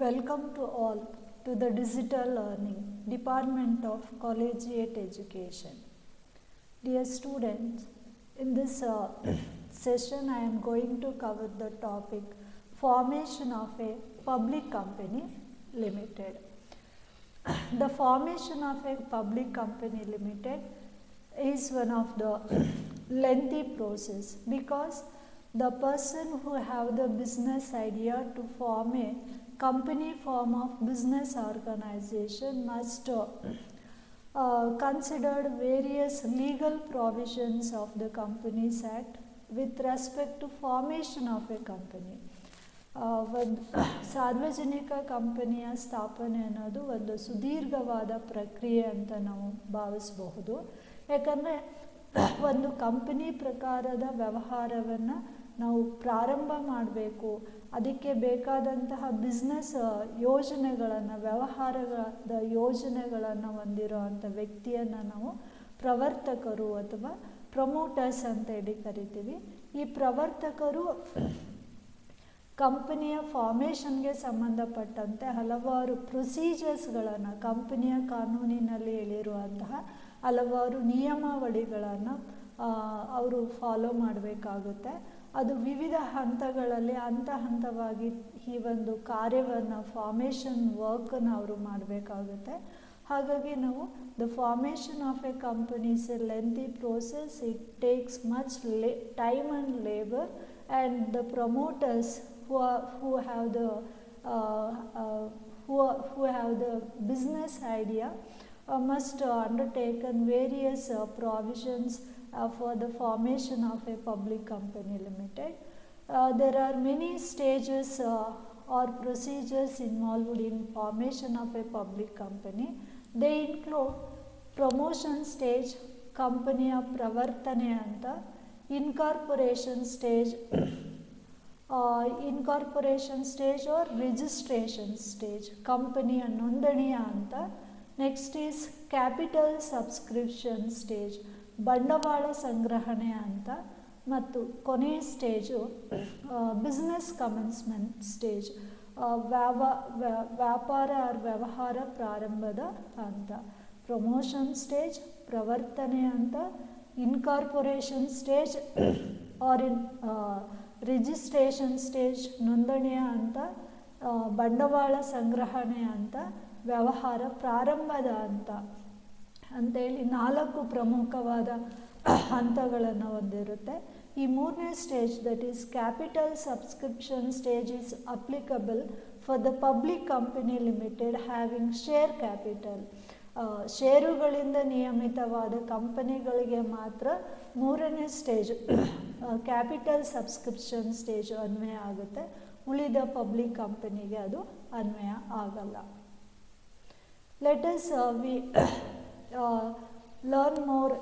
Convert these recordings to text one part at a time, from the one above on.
Welcome to all to the Digital Learning Department of Collegiate Education. Dear students, in this session I am going to cover the topic formation of a public company limited. The formation of a public company limited is one of the lengthy process because the person who have the business idea to form a company form of business organization must consider various legal provisions of the Companies Act with respect to formation of a company. ಒಂದು ಸಾರ್ವಜನಿಕ ಕಂಪನಿಯ ಸ್ಥಾಪನೆ ಅನ್ನೋದು ಒಂದು ಸುದೀರ್ಘವಾದ ಪ್ರಕ್ರಿಯೆ ಅಂತ ನಾವು ಭಾವಿಸಬಹುದು. ಯಾಕಂದರೆ ಒಂದು ಕಂಪನಿ ಪ್ರಕಾರದ ವ್ಯವಹಾರವನ್ನು ನಾವು ಪ್ರಾರಂಭ ಮಾಡಬೇಕು, ಅದಕ್ಕೆ ಬೇಕಾದಂತಹ ಬಿಸ್ನೆಸ್ ಯೋಜನೆಗಳನ್ನು ವ್ಯವಹಾರದ ಯೋಜನೆಗಳನ್ನು ಹೊಂದಿರೋ ಅಂಥ ವ್ಯಕ್ತಿಯನ್ನು ನಾವು ಪ್ರವರ್ತಕರು ಅಥವಾ ಪ್ರಮೋಟರ್ಸ್ ಅಂತೇಳಿ ಕರಿತೀವಿ. ಈ ಪ್ರವರ್ತಕರು ಕಂಪನಿಯ ಫಾರ್ಮೇಷನ್ಗೆ ಸಂಬಂಧಪಟ್ಟಂತೆ ಹಲವಾರು ಪ್ರೊಸೀಜರ್ಸ್ಗಳನ್ನು ಕಂಪನಿಯ ಕಾನೂನಿನಲ್ಲಿ ಹೇಳಿರುವಂತಹ ಹಲವಾರು ನಿಯಮಾವಳಿಗಳನ್ನು ಅವರು ಫಾಲೋ ಮಾಡಬೇಕಾಗುತ್ತೆ. ಅದು ವಿವಿಧ ಹಂತಗಳಲ್ಲಿ ಹಂತವಾಗಿ ಈ ಒಂದು ಕಾರ್ಯವನ್ನು ಫಾರ್ಮೇಷನ್ ವರ್ಕನ್ನು ಅವರು ಮಾಡಬೇಕಾಗುತ್ತೆ. ಹಾಗಾಗಿ ನಾವು the formation of a company is A lengthy process. It takes much time and labour and the promoters who have the business idea must undertaken various provisions for the formation of a public company limited. There are many stages or procedures involved in formation of a public company. They include promotion stage, company pravartane anta, incorporation stage or registration stage, ಕಂಪನಿಯ ನೋಂದಣಿಯ ಹಂತ. Next is capital subscription stage, ಬಂಡವಾಳ ಸಂಗ್ರಹಣೆ ಹಂತ. ಮತ್ತು ಕೊನೆಯ stage business commencement stage, ವ್ಯವಹಾರ ಪ್ರಾರಂಭದ ಹಂತ. ಪ್ರಮೋಷನ್ ಸ್ಟೇಜ್ ಪ್ರವರ್ತನೆ ಹಂತ, incorporation stage or registration stage ನೋಂದಣಿಯ ಹಂತ, ಬಂಡವಾಳ ಸಂಗ್ರಹಣೆ ಹಂತ, ವ್ಯವಹಾರ ಪ್ರಾರಂಭದ ಹಂತ ಅಂತೇಳಿ 4 ಪ್ರಮುಖವಾದ ಹಂತಗಳನ್ನು ಹೊಂದಿರುತ್ತೆ. ಈ 3ನೇ stage that is capital subscription stage is applicable for the public company limited having share capital. ಷೇರುಗಳಿಂದ ನಿಯಮಿತವಾದ ಕಂಪನಿಗಳಿಗೆ ಮಾತ್ರ 3ನೇ ಸ್ಟೇಜ್ ಕ್ಯಾಪಿಟಲ್ ಸಬ್ಸ್ಕ್ರಿಪ್ಷನ್ ಸ್ಟೇಜ್ ಅನ್ವಯ ಆಗುತ್ತೆ. ಉಳಿದ ಪಬ್ಲಿಕ್ ಕಂಪನಿಗೆ ಅದು ಅನ್ವಯ ಆಗಲ್ಲ. Let us learn more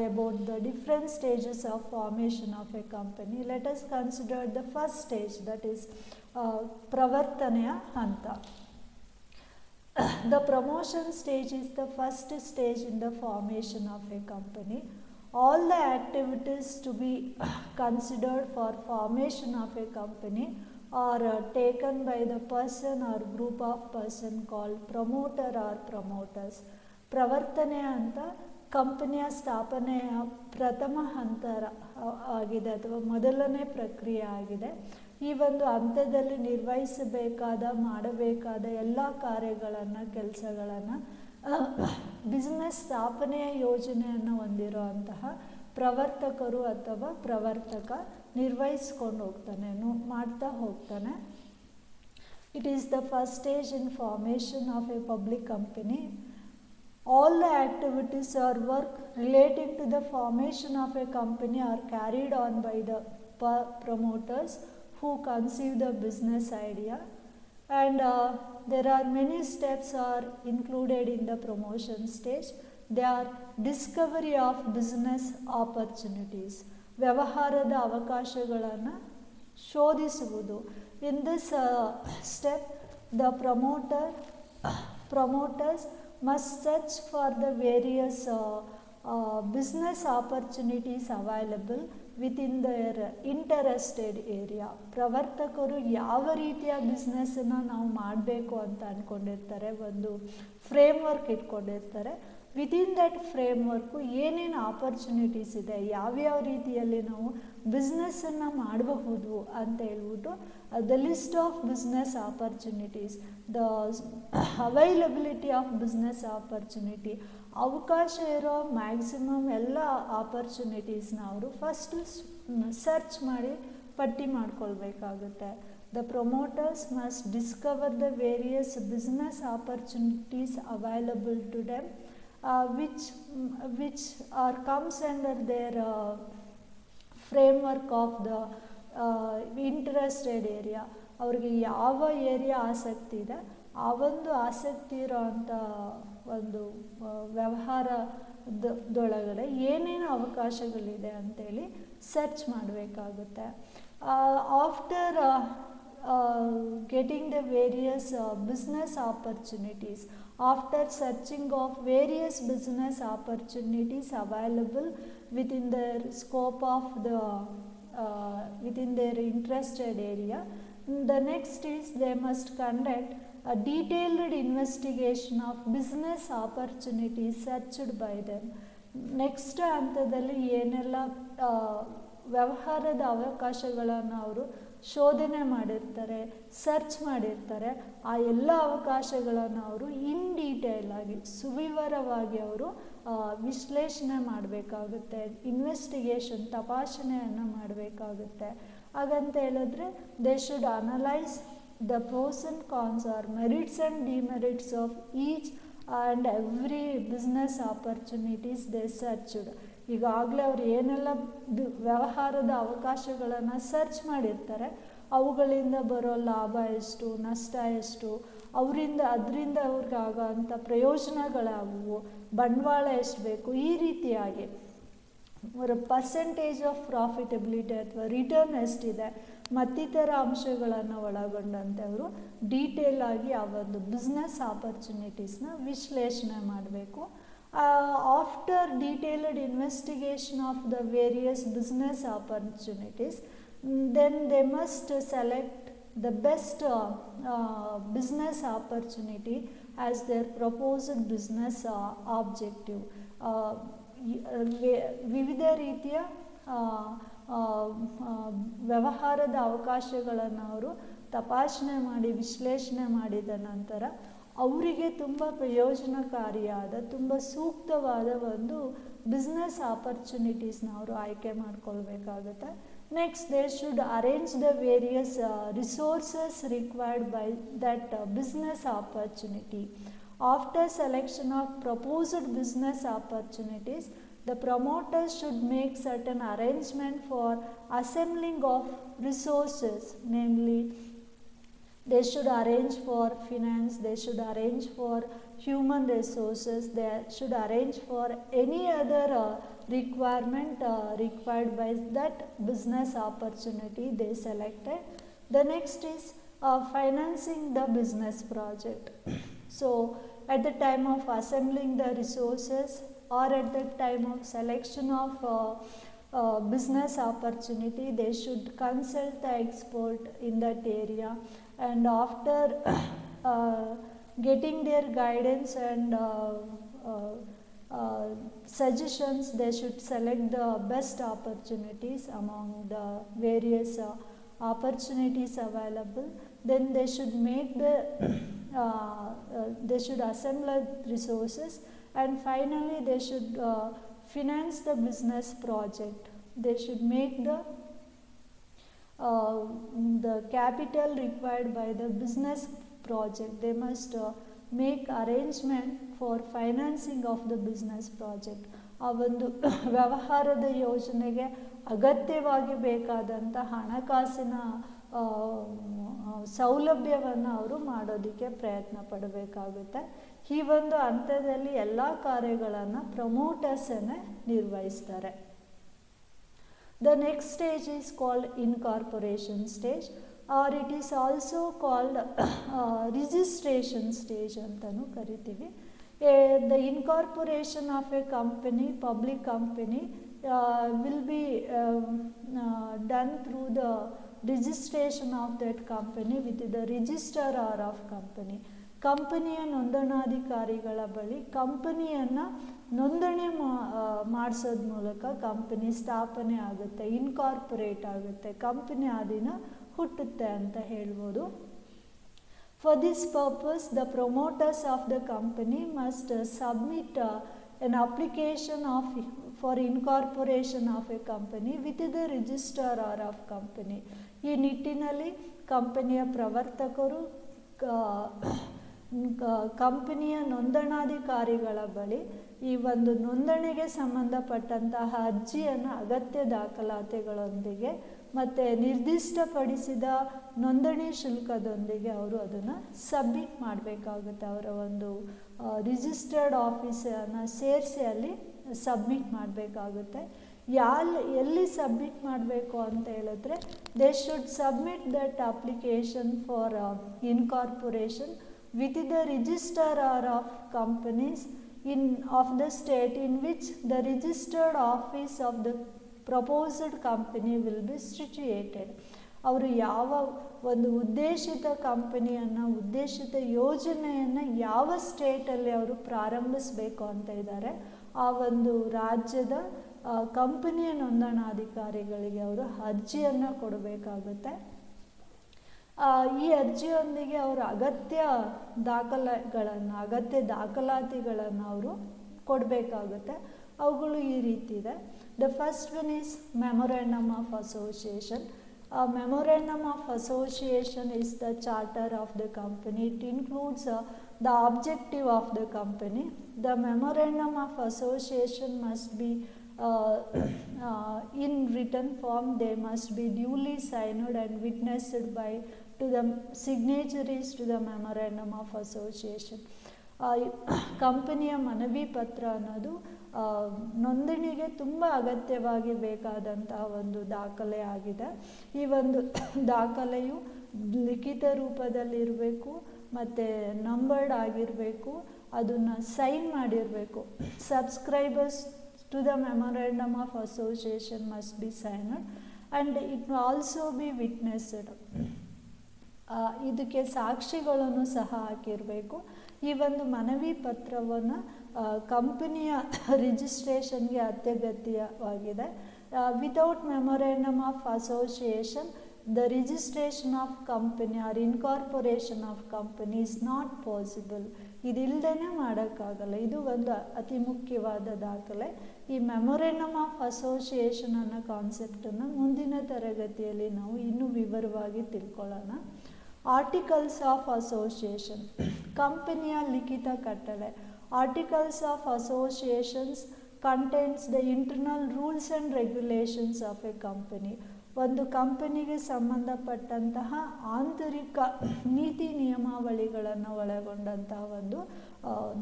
about the different stages of formation of a company. Let us consider the first stage, that is pravartaneya hanta. The promotion stage is the first stage in the formation of a company. All the activities to be considered for formation of a company are taken by the person or group of person called promoter or promoters. ಪ್ರವರ್ತನೆ ಅಂತ ಕಂಪನಿಯ ಸ್ಥಾಪನೆಯ ಪ್ರಥಮ ಹಂತ ಆಗಿದೆ ಅಥವಾ ಮೊದಲನೇ ಪ್ರಕ್ರಿಯೆ ಆಗಿದೆ. ಈ ಒಂದು ಹಂತದಲ್ಲಿ ಮಾಡಬೇಕಾದ ಎಲ್ಲ ಕಾರ್ಯಗಳನ್ನು ಕೆಲಸಗಳನ್ನು ಬಿಸ್ನೆಸ್ ಸ್ಥಾಪನೆಯ ಯೋಜನೆಯನ್ನು ಹೊಂದಿರೋ ಅಂತಹ ಪ್ರವರ್ತಕರು ಅಥವಾ ಪ್ರವರ್ತಕ ನಿರ್ವಹಿಸ್ಕೊಂಡು ಮಾಡ್ತಾ ಹೋಗ್ತಾನೆ. It is the first stage in formation of a public company. All the activities or work relating to the formation of a company are carried on by the promoters who conceive the business idea, and there are many steps are included in the promotion stage. They are discovery of business opportunities, ವ್ಯವಹಾರದ ಅವಕಾಶಗಳನ್ನು ಶೋಧಿಸುವುದು. In this step the promoters must search for the various business opportunities available within their interested area. ಪ್ರವರ್ತಕರು ಯಾವ ರೀತಿಯ ಬಿಸ್ನೆಸ್ಸನ್ನು ನಾವು ಮಾಡಬೇಕು ಅಂತ ಅಂದ್ಕೊಂಡಿರ್ತಾರೆ, ಒಂದು framework ಇಟ್ಕೊಂಡಿರ್ತಾರೆ. ವಿತಿನ್ ದಟ್ ಫ್ರೇಮ್ವರ್ಕು ಏನೇನು ಆಪರ್ಚುನಿಟೀಸ್ ಇದೆ, ಯಾವ್ಯಾವ ರೀತಿಯಲ್ಲಿ ನಾವು ಬಿಸ್ನೆಸ್ಸನ್ನು ಮಾಡಬಹುದು ಅಂತ ಹೇಳ್ಬಿಟ್ಟು the list of business opportunities, the availability of business opportunity, ಅವಕಾಶ ಇರೋ ಮ್ಯಾಕ್ಸಿಮಮ್ ಎಲ್ಲ ಆಪರ್ಚುನಿಟೀಸ್ನ ಅವರು ಫಸ್ಟ್ ಸರ್ಚ್ ಮಾಡಿ ಪಟ್ಟಿ ಮಾಡ್ಕೊಳ್ಬೇಕಾಗುತ್ತೆ. The promoters must discover the various business opportunities available to them which are comes under their framework of the interested area. ಅವ್ರಿಗೆ ಯಾವ area ಆಸಕ್ತಿ ಇದೆ, ಆ ಒಂದು ಆಸಕ್ತಿ ಇರೋವಂಥ ಒಂದು ವ್ಯವಹಾರದೊಳಗಡೆ ಏನೇನು ಅವಕಾಶಗಳಿದೆ ಅಂತೇಳಿ ಸರ್ಚ್ ಮಾಡಬೇಕಾಗುತ್ತೆ. After getting the various business opportunities, after searching of various business opportunities available within their scope of the within their interested area, the next is they must conduct a detailed investigation of business opportunities searched by them. Next ಹಂತದಲ್ಲಿ ಏನೆಲ್ಲ ವ್ಯವಹಾರದ ಅವಕಾಶಗಳನ್ನು ಅವರು ಶೋಧನೆ ಮಾಡಿರ್ತಾರೆ, search ಮಾಡಿರ್ತಾರೆ, ಆ ಎಲ್ಲ ಅವಕಾಶಗಳನ್ನು ಅವರು ಇನ್ ಡೀಟೇಲ್ ಆಗಿ ಸುವಿವರವಾಗಿ ಅವರು ವಿಶ್ಲೇಷಣೆ ಮಾಡಬೇಕಾಗುತ್ತೆ, ಇನ್ವೆಸ್ಟಿಗೇಷನ್ ತಪಾಸಣೆಯನ್ನು ಮಾಡಬೇಕಾಗುತ್ತೆ. ಹಾಗಂತ ಹೇಳಿದ್ರೆ they should analyse the pros and cons or merits and demerits of each and every business opportunities they searched. ಈಗಾಗಲೇ ಅವ್ರು ಏನೆಲ್ಲ ವ್ಯವಹಾರದ ಅವಕಾಶಗಳನ್ನು ಸರ್ಚ್ ಮಾಡಿರ್ತಾರೆ, ಅವುಗಳಿಂದ ಬರೋ ಲಾಭ ಎಷ್ಟು, ನಷ್ಟ ಎಷ್ಟು, ಅದರಿಂದ ಅವ್ರಿಗೆ ಆಗೋಂಥ ಪ್ರಯೋಜನಗಳಾಗುವು, ಬಂಡವಾಳ ಎಷ್ಟು ಬೇಕು, ಈ ರೀತಿಯಾಗಿ ಪರ್ಸೆಂಟೇಜ್ ಆಫ್ ಪ್ರಾಫಿಟಬಿಲಿಟಿ ಅಥವಾ ರಿಟರ್ನ್ ಎಷ್ಟಿದೆ ಮತ್ತಿತರ ಅಂಶಗಳನ್ನು ಒಳಗೊಂಡಂತೆ ಅವರು ಡೀಟೇಲ್ ಆಗಿ ಆ ಒಂದು ಬಿಸ್ನೆಸ್ ಆಪರ್ಚುನಿಟೀಸ್ನ ವಿಶ್ಲೇಷಣೆ ಮಾಡಬೇಕು. After detailed investigation of the various business opportunities, then they must select the best business opportunity as their proposed business objective. ವಿವಿಧ ರೀತಿಯ ವ್ಯವಹಾರದ ಅವಕಾಶಗಳನ್ನು ಅವರು ತಪಾಸಣೆ ಮಾಡಿ ವಿಶ್ಲೇಷಣೆ ಮಾಡಿದ ನಂತರ ಅವರಿಗೆ ತುಂಬ ಪ್ರಯೋಜನಕಾರಿಯಾದ, ತುಂಬ ಸೂಕ್ತವಾದ ಒಂದು ಬಿಸ್ನೆಸ್ ಆಪರ್ಚುನಿಟೀಸ್ನ ಅವರು ಆಯ್ಕೆ ಮಾಡ್ಕೊಳ್ಬೇಕಾಗುತ್ತೆ. Next they should arrange the various resources required by that business opportunity. After selection of proposed business opportunities, the promoters should make certain arrangement for assembling of resources, namely they should arrange for finance, they should arrange for human resources, they should arrange for any other requirement required by that business opportunity they selected. The next is financing the business project. So at the time of assembling the resources or at the time of selection of business opportunity, they should consult the expert in that area, and after getting their guidance and suggestions, they should select the best opportunities among the various opportunities available. Then they should make the they should assemble resources, and finally they should finance the business project. They should make the capital required by the business project. They must make arrangement for financing of the business project. ಆ ಒಂದು ವ್ಯವಹಾರದ ಯೋಜನೆಗೆ ಅಗತ್ಯವಾಗಿ ಬೇಕಾದಂಥ ಹಣಕಾಸಿನ ಸೌಲಭ್ಯವನ್ನು ಅವರು ಮಾಡೋದಕ್ಕೆ ಪ್ರಯತ್ನ ಪಡಬೇಕಾಗುತ್ತೆ. ಈ ಒಂದು ಹಂತದಲ್ಲಿ ಎಲ್ಲ ಕಾರ್ಯಗಳನ್ನು ಪ್ರಮೋಟರ್ಸನ್ನೇ ನಿರ್ವಹಿಸ್ತಾರೆ. The next stage is called incorporation stage, or it is also called registration stage ಅಂತಲೂ ಕರಿತೀವಿ. The incorporation of a company, public company, will be done through the registration of that company with the registrar of company. ಕಂಪನಿಯ ನೋಂದಣಾಧಿಕಾರಿಗಳ ಬಳಿ ಕಂಪನಿಯನ್ನು ನೋಂದಣಿ ಮಾಡಿಸೋದ್ ಮೂಲಕ company ಸ್ಥಾಪನೆ ಆಗುತ್ತೆ, incorporate ಆಗುತ್ತೆ, ಕಂಪನಿ ಅಧೀನ ಹುಟ್ಟುತ್ತೆ ಅಂತ ಹೇಳ್ಬೋದು. For this purpose, the promoters of the company must submit an application for incorporation of a company with the registrar of company. ಈ ನಿಟ್ಟಿನಲ್ಲಿ ಕಂಪನಿಯ ಪ್ರವರ್ತಕರು ಕಂಪನಿಯ ನೋಂದಣಾಧಿಕಾರಿಗಳ ಬಳಿ ಈ ಒಂದು ನೋಂದಣಿಗೆ ಸಂಬಂಧಪಟ್ಟಂತಹ ಅರ್ಜಿಯನ್ನು ಅಗತ್ಯ ದಾಖಲಾತಿಗಳೊಂದಿಗೆ ಮತ್ತು ನಿರ್ದಿಷ್ಟಪಡಿಸಿದ ನೋಂದಣಿ ಶುಲ್ಕದೊಂದಿಗೆ ಅವರು ಅದನ್ನು ಸಬ್ಮಿಟ್ ಮಾಡಬೇಕಾಗುತ್ತೆ. ಅವರ ಒಂದು ರಿಜಿಸ್ಟರ್ಡ್ ಆಫೀಸನ್ನು ಸೇರಿಸಿ ಅಲ್ಲಿ ಸಬ್ಮಿಟ್ ಮಾಡಬೇಕಾಗುತ್ತೆ. ಎಲ್ಲಿ ಸಬ್ಮಿಟ್ ಮಾಡಬೇಕು ಅಂತ ಹೇಳಿದ್ರೆ, they should submit that application for incorporation with the registrar of companies of the state in which the registered office of the proposed company will be situated. ಅವರು ಯಾವ ಒಂದು ಉದ್ದೇಶಿತ ಕಂಪನಿಯನ್ನು, ಉದ್ದೇಶಿತ ಯೋಜನೆಯನ್ನು ಯಾವ ಸ್ಟೇಟಲ್ಲಿ ಅವರು ಪ್ರಾರಂಭಿಸಬೇಕು ಅಂತ ಇದ್ದಾರೆ, ಆ ಒಂದು ರಾಜ್ಯದ ಕಂಪನಿಯ ನೋಂದಣಾಧಿಕಾರಿಗಳಿಗೆ ಅವರು ಅರ್ಜಿಯನ್ನು ಕೊಡಬೇಕಾಗುತ್ತೆ. ಈ ಅರ್ಜಿಯೊಂದಿಗೆ ಅವರು ಅಗತ್ಯ ದಾಖಲಾತಿಗಳನ್ನು ಅವರು ಕೊಡಬೇಕಾಗುತ್ತೆ. ಅವುಗಳು ಈ ರೀತಿ ಇದೆ. The first one is memorandum of association. Memorandum of Association is the charter of the company. It includes the objective of the company. The Memorandum of Association must be in written form. They must be duly signed and witnessed by to the signatories to the Memorandum of Association. ಕಂಪನಿಯ ಮನವಿ ಪತ್ರ ಅನ್ನೋದು ನೋಂದಣಿಗೆ ತುಂಬ ಅಗತ್ಯವಾಗಿ ಬೇಕಾದಂತಹ ಒಂದು ದಾಖಲೆ ಆಗಿದೆ. ಈ ಒಂದು ದಾಖಲೆಯು ಲಿಖಿತ ರೂಪದಲ್ಲಿರಬೇಕು ಮತ್ತು ನಂಬರ್ಡ್ ಆಗಿರಬೇಕು, ಅದನ್ನು ಸೈನ್ ಮಾಡಿರಬೇಕು. Subscribers to the memorandum of association must be signed and it also be witnessed. ಇದಕ್ಕೆ ಸಾಕ್ಷಿಗಳನ್ನು ಸಹ ಹಾಕಿರಬೇಕು. ಈ ಒಂದು ಮನವಿ ಪತ್ರವನ್ನು ಕಂಪನಿಯ ರಿಜಿಸ್ಟ್ರೇಷನ್ಗೆ ಅತ್ಯಗತ್ಯವಾಗಿದೆ. Without memorandum of association the registration of company or incorporation of company is not possible. ಇದಿಲ್ಲದೇ ಮಾಡೋಕ್ಕಾಗಲ್ಲ. ಇದು ಒಂದು ಅತಿ ಮುಖ್ಯವಾದ ದಾಖಲೆ. ಈ ಮೆಮೊರೆಂಡಮ್ ಆಫ್ ಅಸೋಸಿಯೇಷನ್ ಅನ್ನೋ ಕಾನ್ಸೆಪ್ಟನ್ನು ಮುಂದಿನ ತರಗತಿಯಲ್ಲಿ ನಾವು ಇನ್ನೂ ವಿವರವಾಗಿ ತಿಳ್ಕೊಳ್ಳೋಣ. ಆರ್ಟಿಕಲ್ಸ್ ಆಫ್ ಅಸೋಸಿಯೇಷನ್, ಕಂಪನಿಯ ಲಿಖಿತ ಕಟ್ಟಳೆ. Articles of associations contains the internal rules and regulations of a company. ಒಂದು ಕಂಪನಿಗೆ ಸಂಬಂಧಪಟ್ಟಂತಹ ಆಂತರಿಕ ನೀತಿ ನಿಯಮಾವಳಿಗಳನ್ನು ಒಳಗೊಂಡಂತಹ ಒಂದು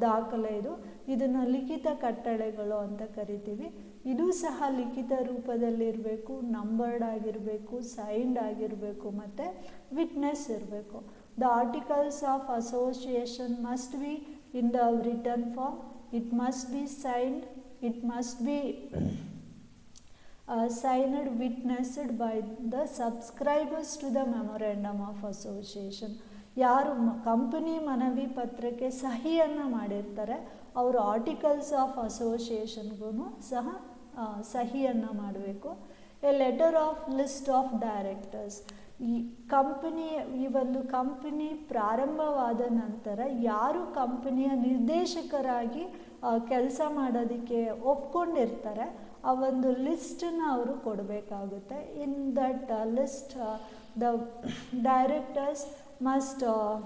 ದಾಖಲೆ ಇದು. ಇದನ್ನು ಲಿಖಿತ ಕಟ್ಟಳೆಗಳು ಅಂತ ಕರಿತೀವಿ. ಇದು ಸಹ ಲಿಖಿತ ರೂಪದಲ್ಲಿರಬೇಕು, ನಂಬರ್ಡ್ ಆಗಿರಬೇಕು, ಸೈನ್ಡ್ ಆಗಿರಬೇಕು ಮತ್ತು ವಿಟ್ನೆಸ್ ಇರಬೇಕು. The articles of association must be in the return form. It must be signed. It must be signed, witnessed by the subscribers to the memorandum of association. ಯಾರು ಕಂಪನಿ ಮನವಿ ಪತ್ರಕ್ಕೆ ಸಹಿಯನ್ನು ಮಾಡಿರ್ತಾರೆ ಅವರು articles of ಅಸೋಸಿಯೇಷನ್ಗೂ ಸಹ ಸಹಿಯನ್ನು ಮಾಡಬೇಕು. A letter of list of directors. ಈ ಒಂದು company ಪ್ರಾರಂಭವಾದ ನಂತರ ಯಾರು ಕಂಪನಿಯ ನಿರ್ದೇಶಕರಾಗಿ ಕೆಲಸ ಮಾಡೋದಕ್ಕೆ ಒಪ್ಕೊಂಡಿರ್ತಾರೆ ಆ ಒಂದು ಲಿಸ್ಟನ್ನು ಅವರು ಕೊಡಬೇಕಾಗುತ್ತೆ. In that list the directors must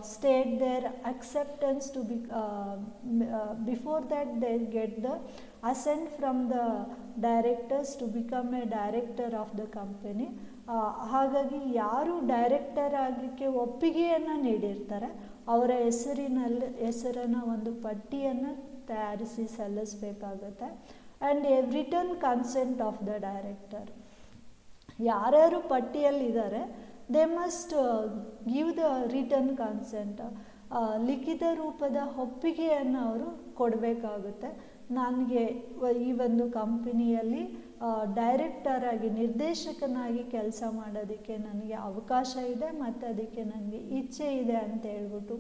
state their acceptance to be before that they get the assent from the directors to become a director of the company. ಹಾಗಾಗಿ ಯಾರು ಡೈರೆಕ್ಟರ್ ಆಗಲಿಕ್ಕೆ ಒಪ್ಪಿಗೆಯನ್ನು ನೀಡಿರ್ತಾರೆ ಅವರ ಹೆಸರನ್ನು ಒಂದು ಪಟ್ಟಿಯನ್ನು ತಯಾರಿಸಿ ಸಲ್ಲಿಸಬೇಕಾಗುತ್ತೆ. And a return consent of the director. ಯಾರ್ಯಾರು ಪಟ್ಟಿಯಲ್ಲಿದ್ದಾರೆ they must give the return consent. ಲಿಖಿತ ರೂಪದ ಒಪ್ಪಿಗೆಯನ್ನು ಅವರು ಕೊಡಬೇಕಾಗುತ್ತೆ. ನನಗೆ ಈ ಒಂದು ಕಂಪನಿಯಲ್ಲಿ ಡೈರೆಕ್ಟರ್ ಆಗಿ ನಿರ್ದೇಶಕನಾಗಿ ಕೆಲಸ ಮಾಡೋದಕ್ಕೆ ನನಗೆ ಅವಕಾಶ ಇದೆ ಮತ್ತು ಅದಕ್ಕೆ ನನಗೆ ಇಚ್ಛೆ ಇದೆ ಅಂತ ಹೇಳ್ಬಿಟ್ಟು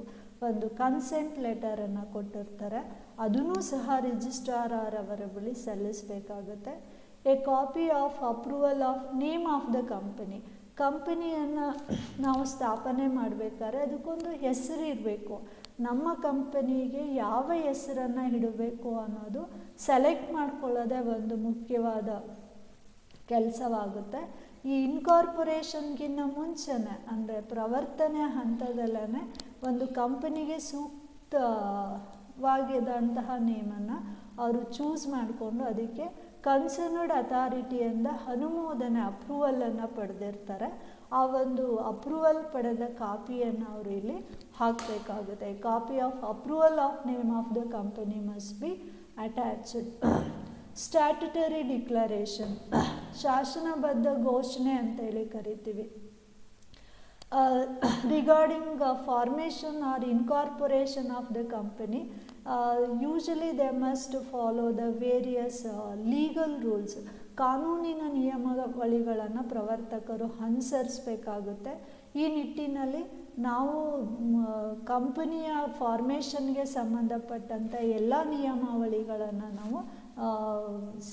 ಒಂದು ಕನ್ಸೆಂಟ್ ಲೆಟರನ್ನು ಕೊಟ್ಟಿರ್ತಾರೆ. ಅದನ್ನು ಸಹ ರಿಜಿಸ್ಟ್ರಾರ್ ಅವರ ಬಳಿ ಸಲ್ಲಿಸಬೇಕಾಗುತ್ತೆ. A copy of approval of name of the company. ಕಂಪನಿಯನ್ನು ನಾವು ಸ್ಥಾಪನೆ ಮಾಡಬೇಕಾದ್ರೆ ಅದಕ್ಕೊಂದು ಹೆಸರು ಇರಬೇಕು. ನಮ್ಮ ಕಂಪನಿಗೆ ಯಾವ ಹೆಸರನ್ನು ಇಡಬೇಕು ಅನ್ನೋದು ಸೆಲೆಕ್ಟ್ ಮಾಡ್ಕೊಳ್ಳೋದೇ ಒಂದು ಮುಖ್ಯವಾದ ಕೆಲಸವಾಗುತ್ತೆ. ಈ ಇನ್ಕಾರ್ಪೊರೇಷನ್ಗಿನ್ನ ಮುಂಚೆನೇ ಅಂದರೆ ಪ್ರವರ್ತನೆ ಹಂತದಲ್ಲೇ ಒಂದು ಕಂಪನಿಗೆ ಸೂಕ್ತವಾಗಿದ್ದಂತಹ ನೇಮನ್ನು ಅವರು ಚೂಸ್ ಮಾಡಿಕೊಂಡು ಅದಕ್ಕೆ ಕನ್ಸರ್ನ್ಡ್ ಅಥಾರಿಟಿಯಿಂದ ಅನುಮೋದನೆ ಅಪ್ರೂವಲನ್ನು ಪಡೆದಿರ್ತಾರೆ. ಆ ಒಂದು ಅಪ್ರೂವಲ್ ಪಡೆದ ಕಾಪಿಯನ್ನು ಅವರು ಇಲ್ಲಿ ಹಾಕಬೇಕಾಗುತ್ತೆ. Copy of approval of name of the company must be attached. Statutory declaration, ಶಾಸನಬದ್ಧ ಘೋಷಣೆ ಅಂತೇಳಿ ಕರಿತೀವಿ. Regarding formation or incorporation of the company, usually they must follow the various legal rules. ಕಾನೂನಿನ ನಿಯಮಾವಳಿಗಳನ್ನು ಪ್ರವರ್ತಕರು ಅನುಸರಿಸಬೇಕಾಗುತ್ತೆ. ಈ ನಿಟ್ಟಿನಲ್ಲಿ ನಾವು ಕಂಪನಿಯ ಫಾರ್ಮೇಷನ್ಗೆ ಸಂಬಂಧಪಟ್ಟಂಥ ಎಲ್ಲ ನಿಯಮಾವಳಿಗಳನ್ನು ನಾವು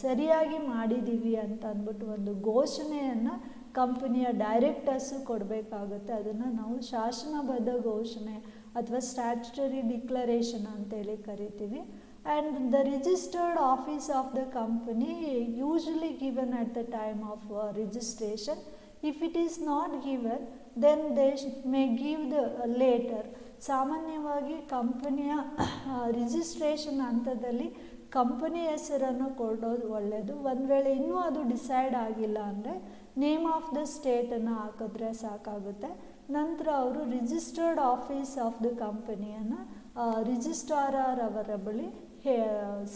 ಸರಿಯಾಗಿ ಮಾಡಿದ್ದೀವಿ ಅಂತ ಅಂದ್ಬಿಟ್ಟು ಒಂದು ಘೋಷಣೆಯನ್ನು ಕಂಪನಿಯ ಡೈರೆಕ್ಟರ್ಸು ಕೊಡಬೇಕಾಗುತ್ತೆ. ಅದನ್ನು ನಾವು ಶಾಸನಬದ್ಧ ಘೋಷಣೆ ಅಥವಾ ಸ್ಟ್ಯಾಟ್ಯುಟರಿ ಡಿಕ್ಲರೇಷನ್ ಅಂತೇಳಿ ಕರಿತೀವಿ. And the registered office of the company usually given at the time of registration. If it is not given then they may give the later. ಸಾಮಾನ್ಯವಾಗಿ ಕಂಪನಿಯ ರಿಜಿಸ್ಟ್ರೇಷನ್ ಹಂತದಲ್ಲಿ ಕಂಪನಿ ಹೆಸರನ್ನು ಕೊಡೋದು ಒಳ್ಳೆಯದು. ಒಂದು ವೇಳೆ ಇನ್ನೂ ಅದು ಡಿಸೈಡ್ ಆಗಿಲ್ಲ ಅಂದರೆ ನೇಮ್ ಆಫ್ ದ ಸ್ಟೇಟನ್ನು ಹಾಕಿದ್ರೆ ಸಾಕಾಗುತ್ತೆ. ನಂತರ ಅವರು ರಿಜಿಸ್ಟರ್ಡ್ ಆಫೀಸ್ ಆಫ್ ದ ಕಂಪನಿಯನ್ನು ರಿಜಿಸ್ಟ್ರಾರ್ ಅವರ ಬಳಿ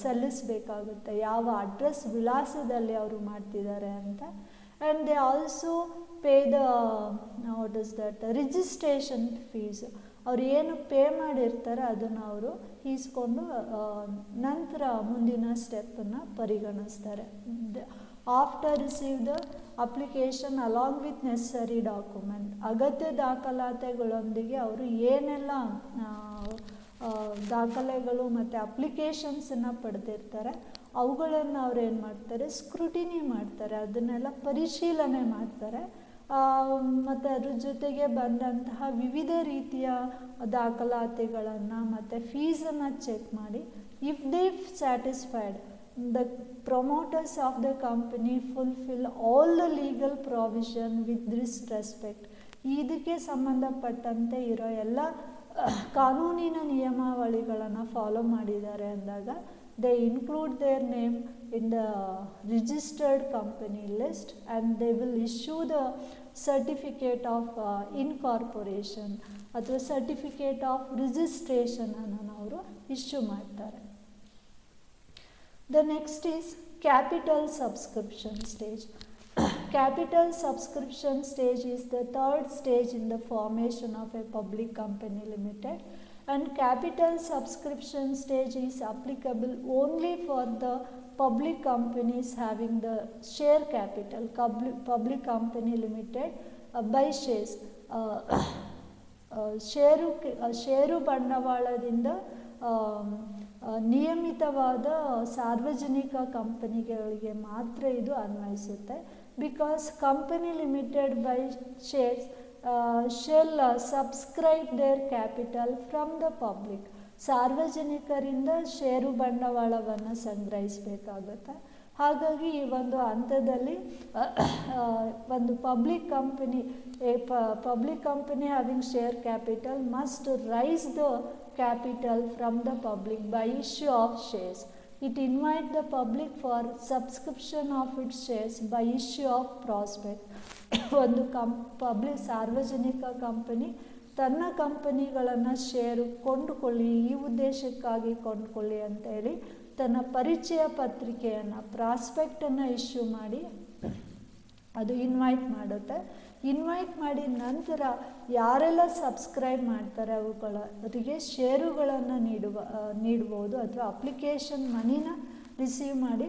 ಸಲ್ಲಿಸಬೇಕಾಗುತ್ತೆ, ಯಾವ ಅಡ್ರೆಸ್ ವಿಳಾಸದಲ್ಲಿ ಅವರು ಮಾಡ್ತಿದ್ದಾರೆ ಅಂತ. And they also pay the what is that registration fees. ಅವ್ರು ಏನು ಪೇ ಮಾಡಿರ್ತಾರೆ ಅದನ್ನು ಅವರು ಈಸ್ಕೊಂಡು ನಂತರ ಮುಂದಿನ ಸ್ಟೆಪ್ಪನ್ನು ಪರಿಗಣಿಸ್ತಾರೆ. After receive the application along with necessary document. ಅಗತ್ಯ ದಾಖಲಾತಿಗಳೊಂದಿಗೆ ಅವರು ಏನೆಲ್ಲ ದಾಖಲೆಗಳು ಮತ್ತು ಅಪ್ಲಿಕೇಶನ್ಸನ್ನು ಪಡೆದಿರ್ತಾರೆ ಅವುಗಳನ್ನು ಅವ್ರು ಏನು ಮಾಡ್ತಾರೆ, ಸ್ಕ್ರೂಟಿನಿ ಮಾಡ್ತಾರೆ, ಅದನ್ನೆಲ್ಲ ಪರಿಶೀಲನೆ ಮಾಡ್ತಾರೆ. ಮತ್ತು ಅದ್ರ ಜೊತೆಗೆ ಬಂದಂತಹ ವಿವಿಧ ರೀತಿಯ ದಾಖಲಾತಿಗಳನ್ನು ಮತ್ತು ಫೀಸನ್ನು ಚೆಕ್ ಮಾಡಿ if they satisfied the promoters of the company fulfill all the legal provision with this respect. ಇದಕ್ಕೆ ಸಂಬಂಧಪಟ್ಟಂತೆ ಇರೋ ಎಲ್ಲ ಕಾನೂನಿನ ನಿಯಮಾವಳಿಗಳನ್ನು ಫಾಲೋ ಮಾಡಿದ್ದಾರೆ ಅಂದಾಗ they include their name in the registered company list and they will issue the certificate of incorporation ಅಥವಾ certificate of registration ಅನ್ನು ಅವರು ಇಶ್ಯೂ ಮಾಡ್ತಾರೆ. The next is capital subscription stage. Capital subscription stage is the third stage in the formation of a public company limited, and capital subscription stage is applicable only for the public companies having the share capital, public company limited by shares. ಷೇರು ಬಂಡವಾಳದಿಂದ ನಿಯಮಿತವಾದ ಸಾರ್ವಜನಿಕ ಕಂಪನಿಗಳಿಗೆ ಮಾತ್ರ ಇದು ಅನ್ವಯಿಸುತ್ತೆ. Because company limited by shares shall subscribe their capital from the public. ಸಾರ್ವಜನಿಕರಿಂದ share ಬಂಡವಾಳವನ್ನು ಸಂಗ್ರಹಿಸಬೇಕಾಗುತ್ತೆ. ಹಾಗಾಗಿ ಈ ಒಂದು ಹಂತದಲ್ಲಿ ಒಂದು public company having share capital must raise the capital from the public by issue of shares. It invite the public for subscription of its shares by issue of prospect. ಒಂದು ಸಾರ್ವಜನಿಕ ಕಂಪನಿ ತನ್ನ ಕಂಪನಿಗಳನ್ನು ಷೇರು ಕೊಂಡುಕೊಳ್ಳಿ, ಈ ಉದ್ದೇಶಕ್ಕಾಗಿ ಕೊಂಡುಕೊಳ್ಳಿ ಅಂತೇಳಿ ತನ್ನ ಪರಿಚಯ ಪತ್ರಿಕೆಯನ್ನು ಪ್ರಾಸ್ಪೆಕ್ಟನ್ನು ಇಶ್ಯೂ ಮಾಡಿ ಅದು ಇನ್ವೈಟ್ ಮಾಡುತ್ತೆ. ಇನ್ವೈಟ್ ಮಾಡಿ ನಂತರ ಯಾರೆಲ್ಲ ಸಬ್ಸ್ಕ್ರೈಬ್ ಮಾಡ್ತಾರೆ ಅವರಿಗೆ ಷೇರುಗಳನ್ನು ನೀಡ್ಬೋದು ಅಥವಾ ಅಪ್ಲಿಕೇಶನ್ ಮನಿನ ರಿಸೀವ್ ಮಾಡಿ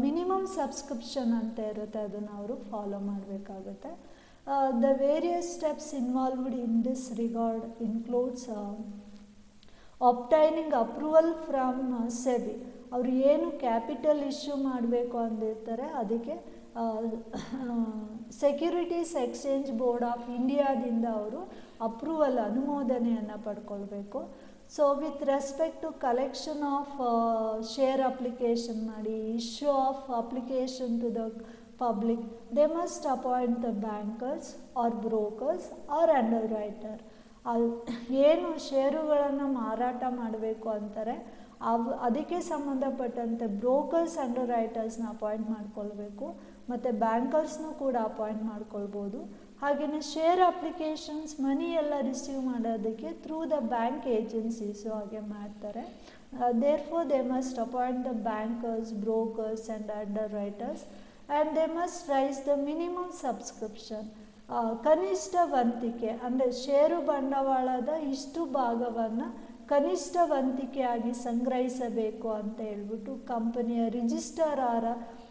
ಮಿನಿಮಮ್ ಸಬ್ಸ್ಕ್ರಿಪ್ಷನ್ ಅಂತ ಇರುತ್ತೆ, ಅದನ್ನು ಅವರು ಫಾಲೋ ಮಾಡಬೇಕಾಗುತ್ತೆ. The various steps involved in this regard includes obtaining approval from SEBI. ಅವರು ಏನು ಕ್ಯಾಪಿಟಲ್ ಇಶ್ಯೂ ಮಾಡಬೇಕು ಅಂದಿರ್ತಾರೆ ಅದಕ್ಕೆ ಸೆಕ್ಯೂರಿಟೀಸ್ ಎಕ್ಸ್ಚೇಂಜ್ ಬೋರ್ಡ್ ಆಫ್ ಇಂಡಿಯಾದಿಂದ ಅವರು ಅಪ್ರೂವಲ್ ಅನುಮೋದನೆಯನ್ನು ಪಡ್ಕೊಳ್ಬೇಕು. So with respect to collection of share application ಮಾಡಿ, issue of application to the public, they must appoint the bankers or brokers or underwriter. ಏನು ಷೇರುಗಳನ್ನು ಮಾರಾಟ ಮಾಡಬೇಕು ಅಂತಾರೆ ಅದಕ್ಕೆ ಸಂಬಂಧಪಟ್ಟಂತೆ ಬ್ರೋಕರ್ಸ್ ಅಂಡರ್ ರೈಟರ್ಸ್ನ ಅಪಾಯಿಂಟ್ ಮಾಡ್ಕೊಳ್ಬೇಕು, ಮತ್ತು ಬ್ಯಾಂಕರ್ಸ್ನೂ ಕೂಡ ಅಪಾಯಿಂಟ್ ಮಾಡ್ಕೊಳ್ಬೋದು. ಹಾಗೆಯೇ ಶೇರ್ ಅಪ್ಲಿಕೇಶನ್ಸ್ ಮನಿ ಎಲ್ಲ ರಿಸೀವ್ ಮಾಡೋದಕ್ಕೆ ಥ್ರೂ ದ ಬ್ಯಾಂಕ್ ಏಜೆನ್ಸೀಸು ಹಾಗೆ ಮಾಡ್ತಾರೆ. Therefore they must appoint the bankers, brokers and underwriters and they must raise the minimum subscription. ಕನಿಷ್ಠ ವಂತಿಕೆ ಅಂದರೆ ಷೇರು ಬಂಡವಾಳದ ಇಷ್ಟು ಭಾಗವನ್ನು ಕನಿಷ್ಠ ವಂತಿಕೆಯಾಗಿ ಸಂಗ್ರಹಿಸಬೇಕು ಅಂತ ಹೇಳ್ಬಿಟ್ಟು ಕಂಪನಿಯ ರಿಜಿಸ್ಟರಾರ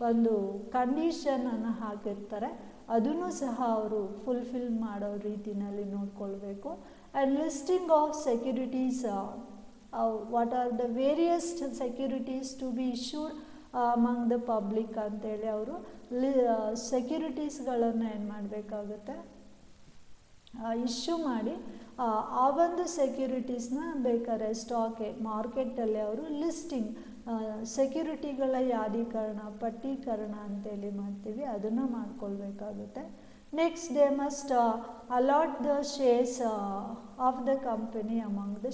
ಒಂದು ಕಂಡೀಷನನ್ನು ಹಾಕಿರ್ತಾರೆ, ಅದನ್ನು ಸಹ ಅವರು ಫುಲ್ಫಿಲ್ ಮಾಡೋ ರೀತಿಯಲ್ಲಿ ನೋಡ್ಕೊಳ್ಬೇಕು. And listing of securities, what are the various securities to be issued among the public ಅಂತೇಳಿ ಅವರು ಸೆಕ್ಯೂರಿಟೀಸ್ಗಳನ್ನು ಏನು ಮಾಡಬೇಕಾಗುತ್ತೆ, ಇಶ್ಯೂ ಮಾಡಿ ಆ ಒಂದು ಸೆಕ್ಯೂರಿಟೀಸ್ನ ಬೇಕಾದ್ರೆ ಸ್ಟಾಕ್ ಮಾರ್ಕೆಟಲ್ಲಿ ಅವರು ಲಿಸ್ಟಿಂಗ್ ಸೆಕ್ಯೂರಿಟಿಗಳ ಯಾದೀಕರಣ, ಪಟ್ಟೀಕರಣ ಅಂತೇಳಿ ಮಾಡ್ತೀವಿ, ಅದನ್ನು ಮಾಡ್ಕೊಳ್ಬೇಕಾಗುತ್ತೆ. Next they must allot the shares of the company among the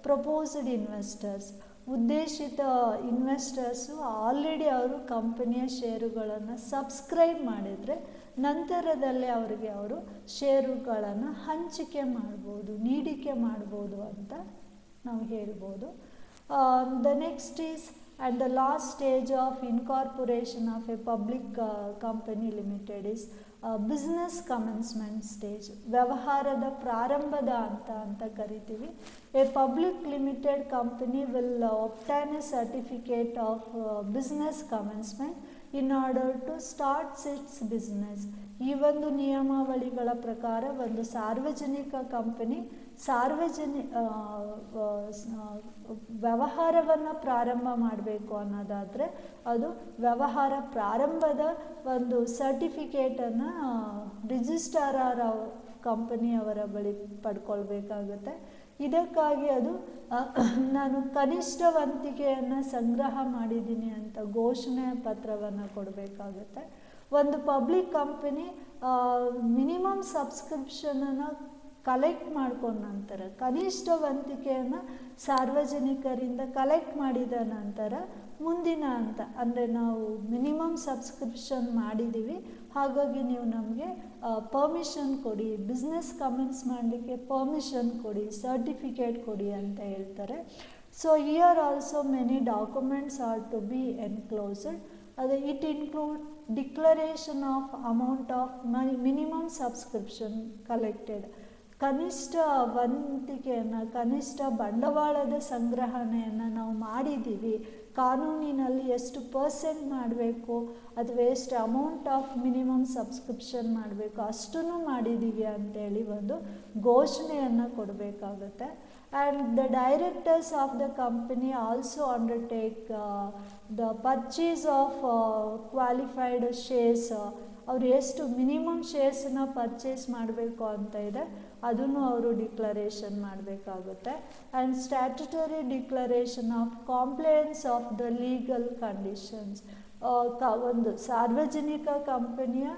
proposed investors. ಉದ್ದೇಶಿತ ಇನ್ವೆಸ್ಟರ್ಸು ಆಲ್ರೆಡಿ ಅವರು ಕಂಪನಿಯ ಷೇರುಗಳನ್ನು ಸಬ್ಸ್ಕ್ರೈಬ್ ಮಾಡಿದರೆ ನಂತರದಲ್ಲೇ ಅವರಿಗೆ ಅವರು ಷೇರುಗಳನ್ನು ಹಂಚಿಕೆ ಮಾಡ್ಬೋದು, ನೀಡಿಕೆ ಮಾಡ್ಬೋದು ಅಂತ ನಾವು ಹೇಳ್ಬೋದು. The next is at the last stage of incorporation of a public company limited is business commencement stage. ವ್ಯವಹಾರದ ಪ್ರಾರಂಭದ ಹಂತ ಅಂತ ಕರಿತೀವಿ. A public limited company will obtain a certificate of business commencement in order to starts its business. ಈ ಒಂದು ನಿಯಮಾವಳಿಗಳ ಪ್ರಕಾರ ಒಂದು ಸಾರ್ವಜನಿಕ ಕಂಪನಿ ವ್ಯವಹಾರವನ್ನು ಪ್ರಾರಂಭ ಮಾಡಬೇಕು ಅನ್ನೋದಾದರೆ ಅದು ವ್ಯವಹಾರ ಪ್ರಾರಂಭದ ಒಂದು ಸರ್ಟಿಫಿಕೇಟನ್ನು ರಿಜಿಸ್ಟ್ರಾರ್ ಕಂಪನಿಯವರ ಬಳಿ ಪಡ್ಕೊಳ್ಬೇಕಾಗುತ್ತೆ. ಇದಕ್ಕಾಗಿ ಅದು ನಾನು ಕನಿಷ್ಠ ವಂತಿಕೆಯನ್ನು ಸಂಗ್ರಹ ಮಾಡಿದ್ದೀನಿ ಅಂತ ಘೋಷಣೆ ಪತ್ರವನ್ನು ಕೊಡಬೇಕಾಗುತ್ತೆ. ಒಂದು ಪಬ್ಲಿಕ್ ಕಂಪನಿ ಮಿನಿಮಮ್ ಸಬ್ಸ್ಕ್ರಿಪ್ಷನನ್ನು ಕಲೆಕ್ಟ್ ಮಾಡ್ಕೊಂಡ ನಂತರ ಕನಿಷ್ಠ ವಂತಿಕೆಯನ್ನು ಸಾರ್ವಜನಿಕರಿಂದ ಕಲೆಕ್ಟ್ ಮಾಡಿದ ನಂತರ ಮುಂದಿನ ಹಂತ ಅಂದರೆ ನಾವು ಮಿನಿಮಮ್ ಸಬ್ಸ್ಕ್ರಿಪ್ಷನ್ ಮಾಡಿದ್ದೀವಿ, ಹಾಗಾಗಿ ನೀವು ನಮಗೆ ಪರ್ಮಿಷನ್ ಕೊಡಿ, ಬಿಸ್ನೆಸ್ ಕಮೆನ್ಸ್ ಮಾಡಲಿಕ್ಕೆ ಪರ್ಮಿಷನ್ ಕೊಡಿ, ಸರ್ಟಿಫಿಕೇಟ್ ಕೊಡಿ ಅಂತ ಹೇಳ್ತಾರೆ. So here also many documents are to be enclosed. It include declaration of amount of minimum subscription collected. ಕನಿಷ್ಠ ವಂತಿಕೆಯನ್ನು, ಕನಿಷ್ಠ ಬಂಡವಾಳದ ಸಂಗ್ರಹಣೆಯನ್ನು ನಾವು ಮಾಡಿದ್ದೀವಿ, ಕಾನೂನಿನಲ್ಲಿ ಎಷ್ಟು ಪರ್ಸೆಂಟ್ ಮಾಡಬೇಕು ಅಥವಾ ಎಷ್ಟು ಅಮೌಂಟ್ ಆಫ್ ಮಿನಿಮಮ್ ಸಬ್ಸ್ಕ್ರಿಪ್ಷನ್ ಮಾಡಬೇಕು ಅಷ್ಟನ್ನು ಮಾಡಿದ್ದೀವಿ ಅಂತೇಳಿ ಒಂದು ಘೋಷಣೆಯನ್ನು ಕೊಡಬೇಕಾಗುತ್ತೆ. And the directors of the company also undertake the purchase of qualified shares. ಅವರು ಎಷ್ಟು ಮಿನಿಮಮ್ ಶೇರ್ಸನ್ನ ಪರ್ಚೇಸ್ ಮಾಡಬೇಕು ಅಂತ ಇದೆ ಅದನ್ನು ಅವರು ಡಿಕ್ಲರೇಷನ್ ಮಾಡಬೇಕಾಗುತ್ತೆ. And statutory declaration of compliance of the legal conditions. ಒಂದು ಸಾರ್ವಜನಿಕ ಕಂಪನಿಯ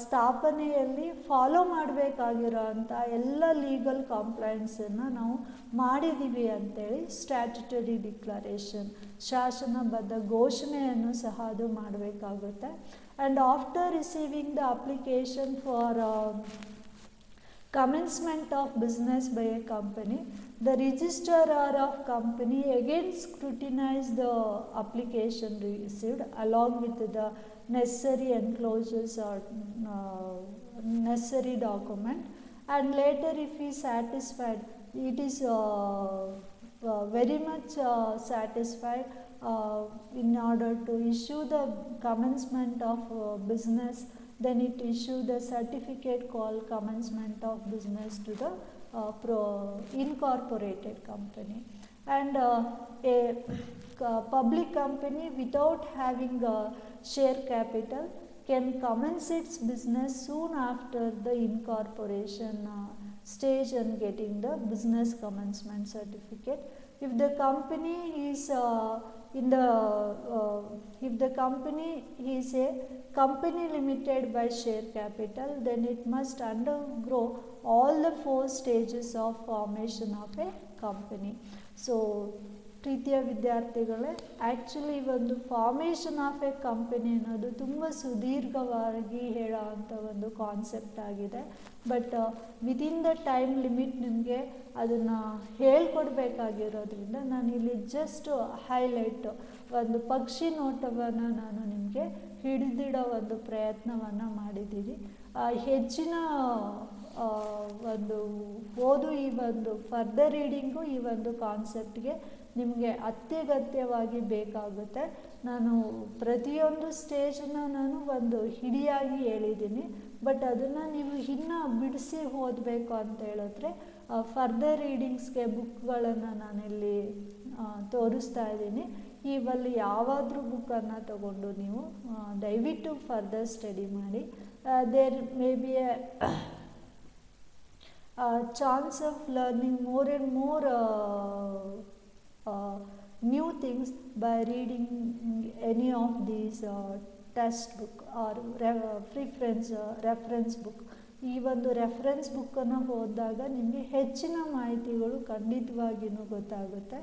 ಸ್ಥಾಪನೆಯಲ್ಲಿ ಫಾಲೋ ಮಾಡಬೇಕಾಗಿರೋ ಅಂಥ ಎಲ್ಲ ಲೀಗಲ್ ಕಾಂಪ್ಲೈನ್ಸನ್ನು ನಾವು ಮಾಡಿದ್ದೀವಿ ಅಂತೇಳಿ ಸ್ಟ್ಯಾಟ್ಯುಟರಿ ಡಿಕ್ಲರೇಷನ್, ಶಾಸನಬದ್ಧ ಘೋಷಣೆಯನ್ನು ಸಹ ಅದು ಮಾಡಬೇಕಾಗುತ್ತೆ. And after receiving the application for commencement of business by a company, the registrar of company again scrutinize the application received along with the necessary enclosures or necessary document, and later if he satisfied, it is very much satisfied in order to issue the commencement of business, then it issue the certificate called commencement of business to the incorporated company. And a public company without having a share capital can commence its business soon after the incorporation stage and getting the business commencement certificate. If the company is if the company is a company limited by share capital, then it must undergo all the 4 stages of formation of a company. So ಪ್ರೀತಿಯ ವಿದ್ಯಾರ್ಥಿಗಳೇ, actually ಒಂದು formation of a company ಅನ್ನೋದು ತುಂಬ ಸುದೀರ್ಘವಾಗಿ ಹೇಳೋ ಅಂಥ ಒಂದು concept ಆಗಿದೆ. But within the time limit ನಿಮಗೆ ಅದನ್ನು ಹೇಳ್ಕೊಡ್ಬೇಕಾಗಿರೋದ್ರಿಂದ ನಾನಿಲ್ಲಿ ಜಸ್ಟ್ ಹೈಲೈಟು ಒಂದು ಪಕ್ಷಿ ನೋಟವನ್ನು ನಾನು ನಿಮಗೆ ಹಿಡಿದಿಡೋ ಒಂದು ಪ್ರಯತ್ನವನ್ನು ಮಾಡಿದ್ದೀನಿ. ಹೆಚ್ಚಿನ ಒಂದು ಓದು ಈ ಒಂದು ಫರ್ದರ್ ರೀಡಿಂಗು ಈ ಒಂದು ಕಾನ್ಸೆಪ್ಟ್ಗೆ ನಿಮಗೆ ಅತ್ಯಗತ್ಯವಾಗಿ ಬೇಕಾಗುತ್ತೆ. ನಾನು ಪ್ರತಿಯೊಂದು ಸ್ಟೇಜನ್ನ ನಾನು ಒಂದು ಹಿಡಿಯಾಗಿ ಹೇಳಿದ್ದೀನಿ. ಬಟ್ ಅದನ್ನು ನೀವು ಇನ್ನೂ ಬಿಡಿಸಿ ಓದಬೇಕು ಅಂತ ಹೇಳಿದ್ರೆ ಫರ್ದರ್ ರೀಡಿಂಗ್ಸ್ಗೆ ಬುಕ್ಗಳನ್ನು ನಾನಿಲ್ಲಿ ತೋರಿಸ್ತಾ ಇದ್ದೀನಿ. ಇವಲ್ಲಿ ಯಾವಾದರೂ ಬುಕ್ಕನ್ನು ತಗೊಂಡು ನೀವು ದಯವಿಟ್ಟು ಫರ್ದರ್ ಸ್ಟಡಿ ಮಾಡಿ. There may be a chance of learning more and more new things by reading any of these text book or reference book. ಈ ಒಂದು ರೆಫರೆನ್ಸ್ ಬುಕ್ಕನ್ನು ಓದಿದಾಗ ನಿಮಗೆ ಹೆಚ್ಚಿನ ಮಾಹಿತಿಗಳು ಖಂಡಿತವಾಗಿಯೂ ಗೊತ್ತಾಗುತ್ತೆ.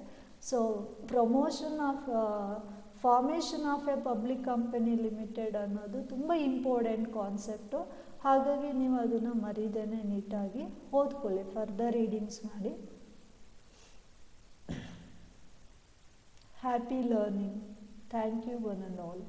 So formation of a public company limited ಅನ್ನೋದು ತುಂಬ ಇಂಪಾರ್ಟೆಂಟ್ ಕಾನ್ಸೆಪ್ಟು. ಹಾಗಾಗಿ ನೀವು ಅದನ್ನು ಮರೀದೇನೆ ನೀಟಾಗಿ ಓದ್ಕೊಳ್ಳಿ, ಫರ್ದರ್ ರೀಡಿಂಗ್ಸ್ ಮಾಡಿ. Happy learning. Thank you one and all.